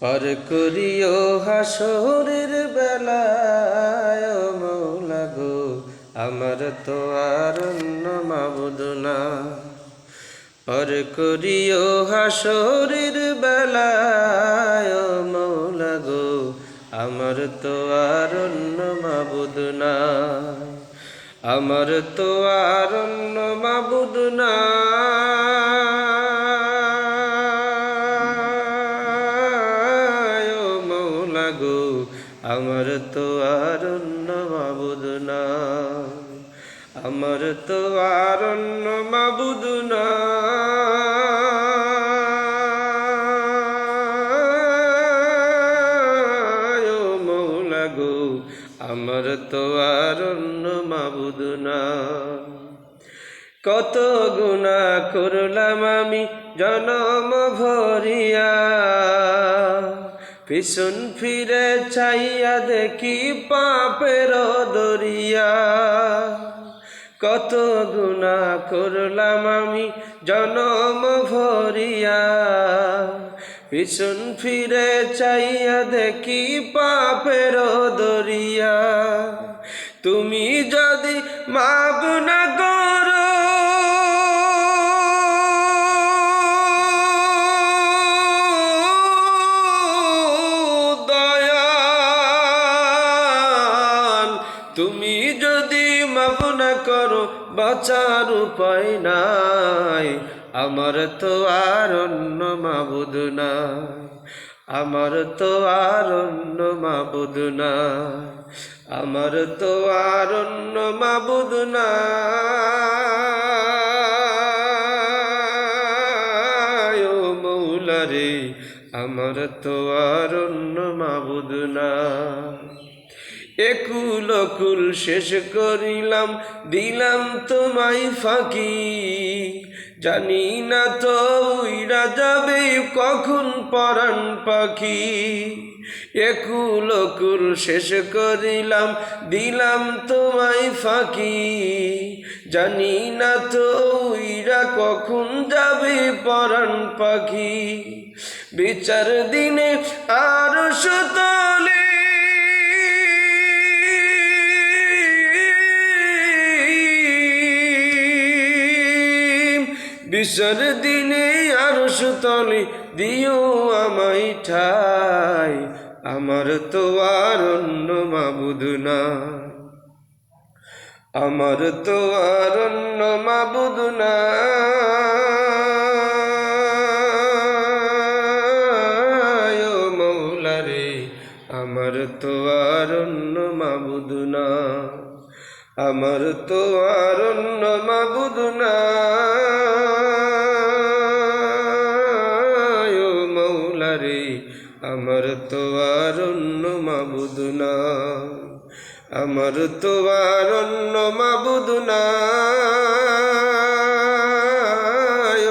পার করিও হাসরের বেলায় ও মৌলা গো, আমার তো আর অন্য মাবুদ না। পার করিও হাসরের বেলায় ও মৌলা গো, আমার তো আর অন্য মাবুদ না। আমার তো আর অন্য মাবুদ না। আমার তো আর অন্য মাবুদ না। আমার তো আর অন্য মাবুদ না। ও মৌলা গো, আমার তো আর অন্য মাবুদ না। কত গুনাহ করলাম আমি জনম ভরিয়া, পিছন ফিরে চাইয়া দেখি পাপের দরিয়া। কত গুনাহ করলাম আমি জনম ভরিয়া, পিছন ফিরে চাইয়া দেখি পাপের দরিয়া। তুমি যদি মাফ না করো, তুমি যদি মাফ না করো বাঁচার উপায় নাই। আমার তো আর অন্য মাবুদ নাই। আমার তো আর অন্য মাবুদ নাই। আমার তো আর অন্য মাবুদ নাই। ও মৌলা রে, আমার তো আর অন্য মাবুদ নাই। একুল কুল শেষ করিলাম, দিলাম তোমায় ফাঁকি। জানি না তো উইরা যাবে কখন পরাণ পাখি। একুল কুল শেষ করিলাম, দিলাম তোমায় ফাঁকি। জানি না তো উইরা কখন যাবে পরাণ পাখি। বিচার দিনে আরশ তলে, বিচার দিনে আরশ তলে দিও আমায় ঠাই। আমার তো আর অন্য মাবুদ নাই। আমার তো আর অন্য মাবুদ নাই। ও মৌলা রে, আমার তো আর অন্য মাবুদ নাই। আমার তো আর অন্য মাবুদ নাই। ও মৌলা রে, আমার তো আর অন্য মাবুদ নাই। আমার তো আর অন্য মাবুদ নাই।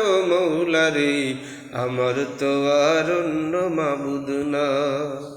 ও মৌলা রে, আমার তো আর অন্য মাবুদ নাই।